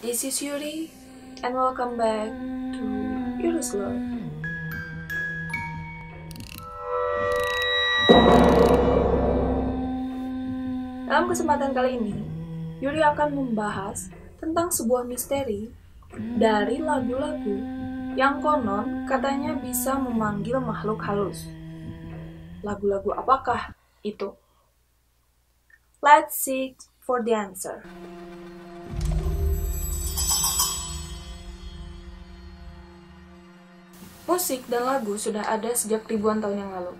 This is Yuri, and welcome back to Yuri's Love. Dalam kesempatan kali ini, Yuri akan membahas tentang sebuah misteri dari lagu-lagu yang konon katanya bisa memanggil makhluk halus. Lagu-lagu apakah itu? Let's seek for the answer. Musik dan lagu sudah ada sejak ribuan tahun yang lalu.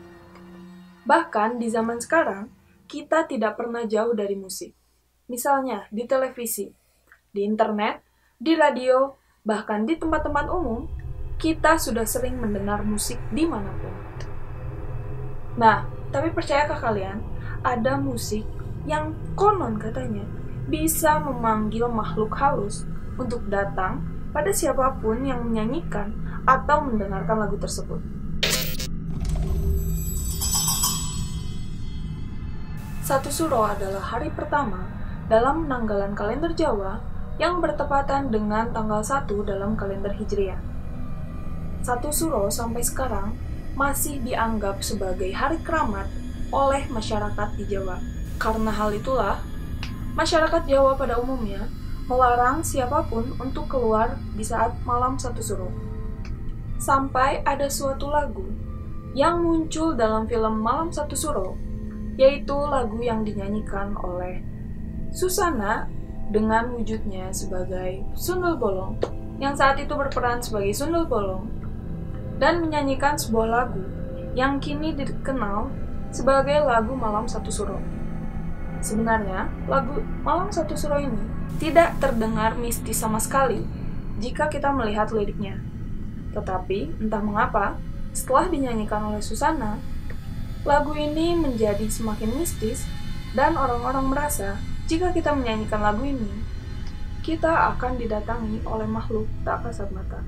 Bahkan di zaman sekarang, kita tidak pernah jauh dari musik. Misalnya di televisi, di internet, di radio, bahkan di tempat-tempat umum, kita sudah sering mendengar musik dimanapun. Nah, tapi percayakah kalian, ada musik yang konon katanya bisa memanggil makhluk halus untuk datang pada siapapun yang menyanyikan atau mendengarkan lagu tersebut. Satu Suro adalah hari pertama dalam penanggalan kalender Jawa yang bertepatan dengan tanggal 1 dalam kalender Hijriah. Satu Suro sampai sekarang masih dianggap sebagai hari keramat oleh masyarakat di Jawa. Karena hal itulah, masyarakat Jawa pada umumnya melarang siapapun untuk keluar di saat malam Satu Suro. Sampai ada suatu lagu yang muncul dalam film Malam Satu Suro, yaitu lagu yang dinyanyikan oleh Susana dengan wujudnya sebagai Sundel Bolong, yang saat itu berperan sebagai Sundel Bolong, dan menyanyikan sebuah lagu yang kini dikenal sebagai lagu Malam Satu Suro. Sebenarnya, lagu Malam Satu Suro ini tidak terdengar mistis sama sekali jika kita melihat liriknya. Tetapi, entah mengapa, setelah dinyanyikan oleh Susana, lagu ini menjadi semakin mistis dan orang-orang merasa jika kita menyanyikan lagu ini, kita akan didatangi oleh makhluk tak kasat mata.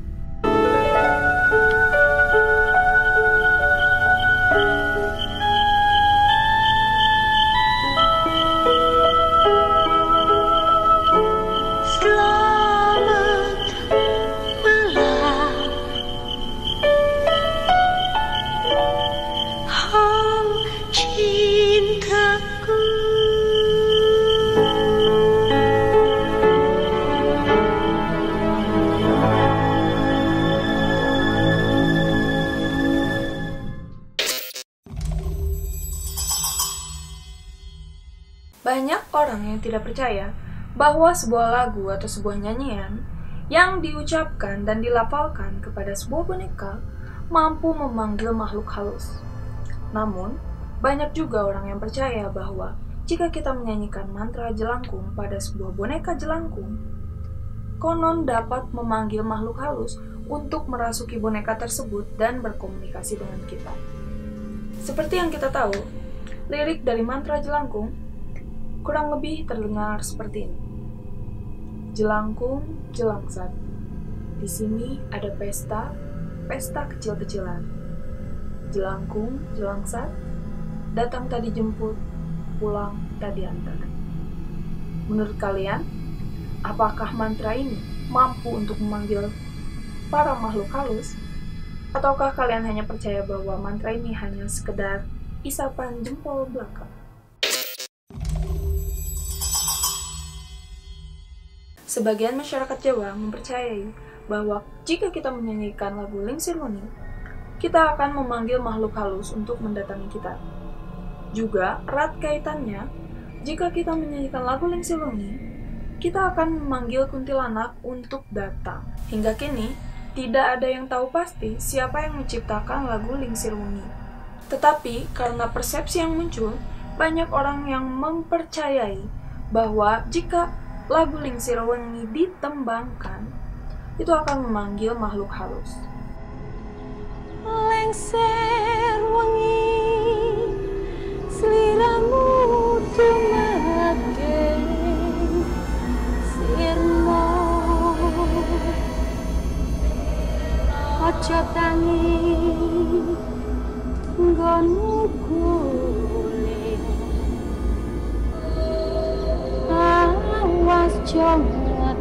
Banyak orang yang tidak percaya bahwa sebuah lagu atau sebuah nyanyian yang diucapkan dan dilafalkan kepada sebuah boneka mampu memanggil makhluk halus. Namun, banyak juga orang yang percaya bahwa jika kita menyanyikan mantra jelangkung pada sebuah boneka jelangkung, konon dapat memanggil makhluk halus untuk merasuki boneka tersebut dan berkomunikasi dengan kita. Seperti yang kita tahu, lirik dari mantra jelangkung kurang lebih terdengar seperti ini. Jelangkung, jelangsat. Di sini ada pesta kecil-kecilan. Jelangkung, jelangsat. Datang tadi jemput, pulang tadi antar. Menurut kalian, apakah mantra ini mampu untuk memanggil para makhluk halus? Ataukah kalian hanya percaya bahwa mantra ini hanya sekedar isapan jempol belaka? Sebagian masyarakat Jawa mempercayai bahwa jika kita menyanyikan lagu Lingsir Wengi, kita akan memanggil makhluk halus untuk mendatangi kita. Juga erat kaitannya, jika kita menyanyikan lagu Lingsir Wengi, kita akan memanggil kuntilanak untuk datang. Hingga kini, tidak ada yang tahu pasti siapa yang menciptakan lagu Lingsir Wengi. Tetapi karena persepsi yang muncul, banyak orang yang mempercayai bahwa jika lagu Lingsir Wengi ditembangkan, itu akan memanggil makhluk halus. Lengser wengi sliramu dumake sirmo aja tangi nggonmu golek awas jangan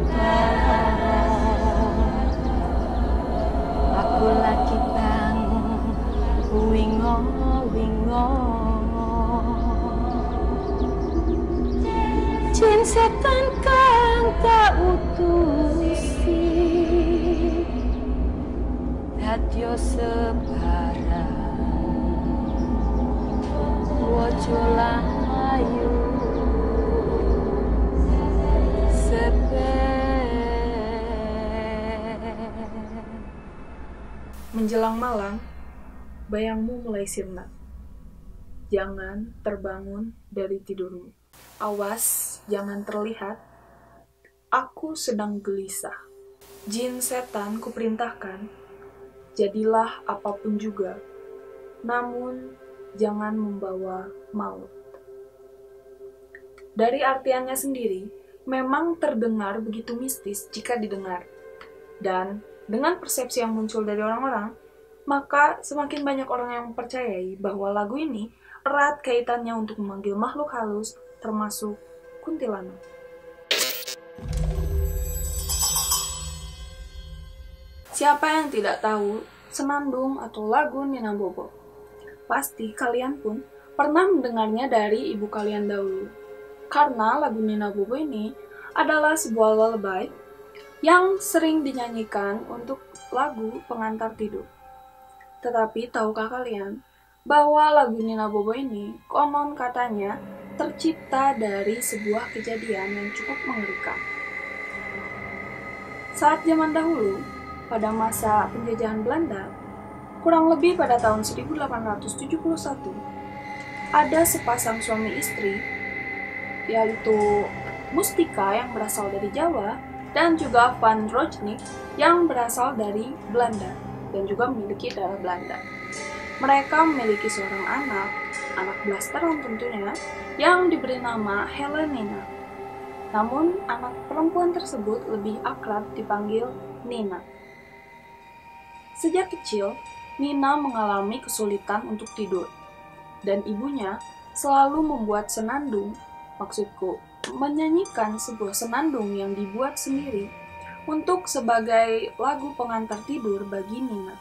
tusi Dadya sebarang Wojo layu Menjelang malam, bayangmu mulai sirna. Jangan terbangun dari tidurmu. Awas, jangan terlihat. Aku sedang gelisah. Jin setan kuperintahkan, jadilah apapun juga. Namun, jangan membawa maut. Dari artiannya sendiri, memang terdengar begitu mistis jika didengar. Dan dengan persepsi yang muncul dari orang-orang, maka semakin banyak orang yang mempercayai bahwa lagu ini erat kaitannya untuk memanggil makhluk halus, termasuk kuntilanak. Siapa yang tidak tahu Senandung atau lagu Nina Bobo? Pasti kalian pun pernah mendengarnya dari ibu kalian dahulu. Karena lagu Nina Bobo ini adalah sebuah lullaby yang sering dinyanyikan untuk lagu pengantar tidur. Tetapi tahukah kalian bahwa lagu Nina Bobo ini konon katanya tercipta dari sebuah kejadian yang cukup mengerikan. Saat zaman dahulu, pada masa penjajahan Belanda, kurang lebih pada tahun 1871, ada sepasang suami istri, yaitu Mustika yang berasal dari Jawa, dan juga Van Rojnik yang berasal dari Belanda dan juga memiliki darah Belanda. Mereka memiliki seorang anak blasteran tentunya, yang diberi nama Helenina. Namun, anak perempuan tersebut lebih akrab dipanggil Nina. Sejak kecil, Nina mengalami kesulitan untuk tidur, dan ibunya selalu membuat senandung, maksudku, menyanyikan sebuah senandung yang dibuat sendiri untuk sebagai lagu pengantar tidur bagi Nina.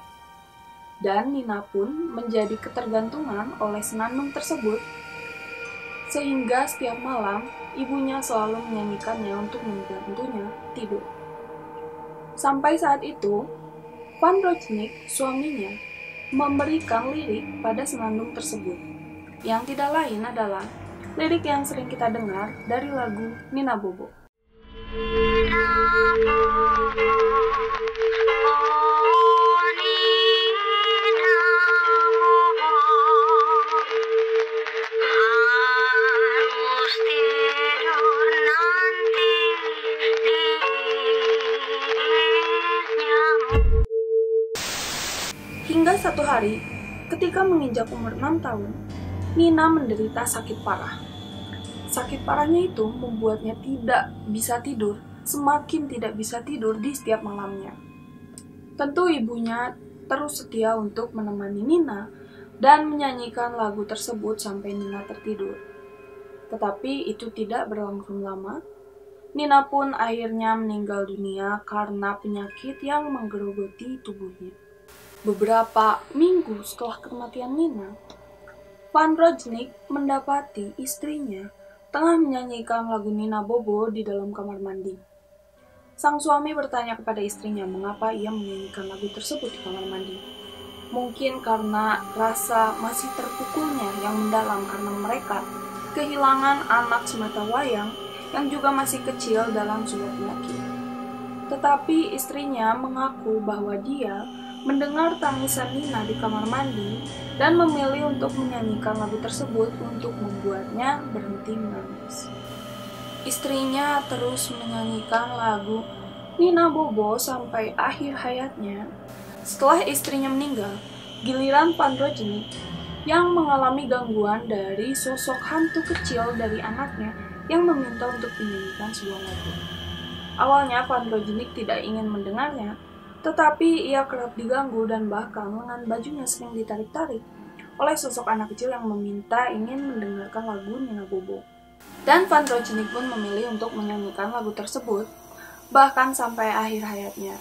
Dan Nina pun menjadi ketergantungan oleh senandung tersebut, sehingga setiap malam ibunya selalu menyanyikannya untuk membantunya tidur. Sampai saat itu, Van Rojnik, suaminya, memberikan lirik pada senandung tersebut, yang tidak lain adalah lirik yang sering kita dengar dari lagu Nina Bobo. Hingga satu hari, ketika menginjak umur 6 tahun, Nina menderita sakit parah. Sakit parahnya itu membuatnya tidak bisa tidur, semakin tidak bisa tidur di setiap malamnya. Tentu ibunya terus setia untuk menemani Nina dan menyanyikan lagu tersebut sampai Nina tertidur. Tetapi itu tidak berlangsung lama. Nina pun akhirnya meninggal dunia karena penyakit yang menggerogoti tubuhnya. Beberapa minggu setelah kematian Nina, Van Rojnik mendapati istrinya tengah menyanyikan lagu Nina Bobo di dalam kamar mandi. Sang suami bertanya kepada istrinya mengapa ia menyanyikan lagu tersebut di kamar mandi. Mungkin karena rasa masih terpukulnya yang mendalam karena mereka kehilangan anak sematawayang yang juga masih kecil dalam sebuah penyakit. Tetapi istrinya mengaku bahwa dia mendengar tangisan Nina di kamar mandi dan memilih untuk menyanyikan lagu tersebut untuk membuatnya berhenti menangis. Istrinya terus menyanyikan lagu Nina Bobo sampai akhir hayatnya. Setelah istrinya meninggal, giliran Van Rojnik yang mengalami gangguan dari sosok hantu kecil dari anaknya yang meminta untuk dinyanyikan sebuah lagu. Awalnya Van Rojnik tidak ingin mendengarnya, tetapi ia kerap diganggu dan bahkan lengan bajunya sering ditarik-tarik oleh sosok anak kecil yang meminta ingin mendengarkan lagu Nina Bobo. Dan Van Rojnik pun memilih untuk menyanyikan lagu tersebut, bahkan sampai akhir hayatnya.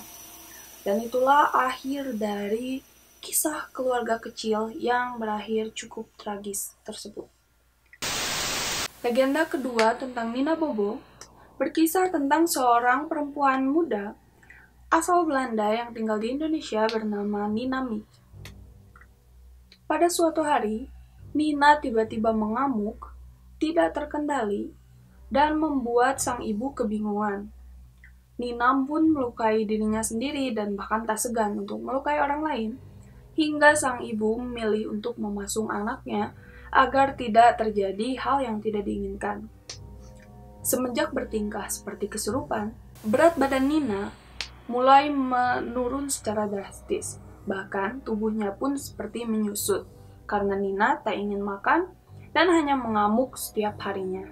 Dan itulah akhir dari kisah keluarga kecil yang berakhir cukup tragis tersebut. Legenda kedua tentang Nina Bobo berkisah tentang seorang perempuan muda asal Belanda yang tinggal di Indonesia bernama Nina Mich. Pada suatu hari, Nina tiba-tiba mengamuk, tidak terkendali, dan membuat sang ibu kebingungan. Nina pun melukai dirinya sendiri dan bahkan tak segan untuk melukai orang lain, hingga sang ibu memilih untuk memasung anaknya agar tidak terjadi hal yang tidak diinginkan. Semenjak bertingkah seperti kesurupan, berat badan Nina mulai menurun secara drastis. Bahkan tubuhnya pun seperti menyusut, karena Nina tak ingin makan dan hanya mengamuk setiap harinya.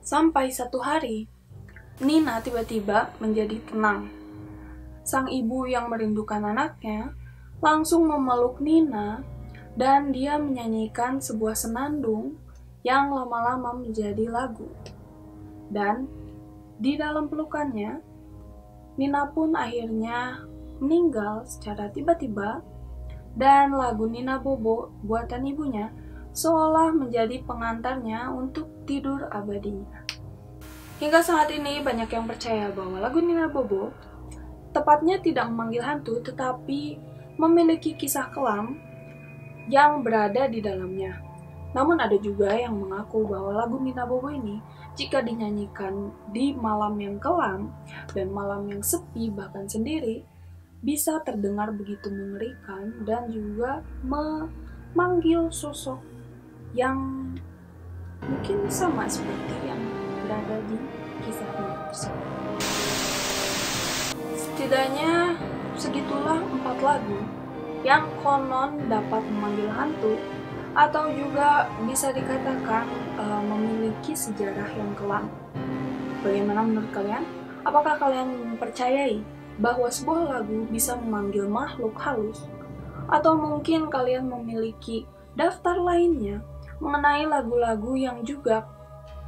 Sampai satu hari, Nina tiba-tiba menjadi tenang. Sang ibu yang merindukan anaknya langsung memeluk Nina dan dia menyanyikan sebuah senandung yang lama-lama menjadi lagu. Dan di dalam pelukannya, Nina pun akhirnya meninggal secara tiba-tiba dan lagu Nina Bobo buatan ibunya seolah menjadi pengantarnya untuk tidur abadinya. Hingga saat ini banyak yang percaya bahwa lagu Nina Bobo tepatnya tidak memanggil hantu tetapi memiliki kisah kelam yang berada di dalamnya. Namun ada juga yang mengaku bahwa lagu Nina Bobo ini jika dinyanyikan di malam yang kelam dan malam yang sepi bahkan sendiri bisa terdengar begitu mengerikan dan juga memanggil sosok yang mungkin sama seperti yang berada di kisahnya tersebut. Setidaknya segitulah 4 lagu yang konon dapat memanggil hantu atau juga bisa dikatakan memiliki sejarah yang kelam. Bagaimana menurut kalian? Apakah kalian mempercayai bahwa sebuah lagu bisa memanggil makhluk halus? Atau mungkin kalian memiliki daftar lainnya mengenai lagu-lagu yang juga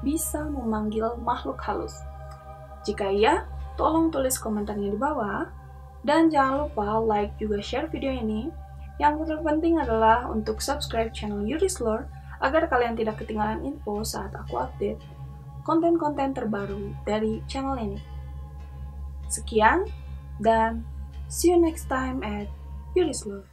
bisa memanggil makhluk halus? Jika iya, tolong tulis komentarnya di bawah. Dan jangan lupa like juga share video ini. Yang terpenting adalah untuk subscribe channel Yuri's Lore agar kalian tidak ketinggalan info saat aku update konten-konten terbaru dari channel ini. Sekian, dan see you next time at Yuri's Lore.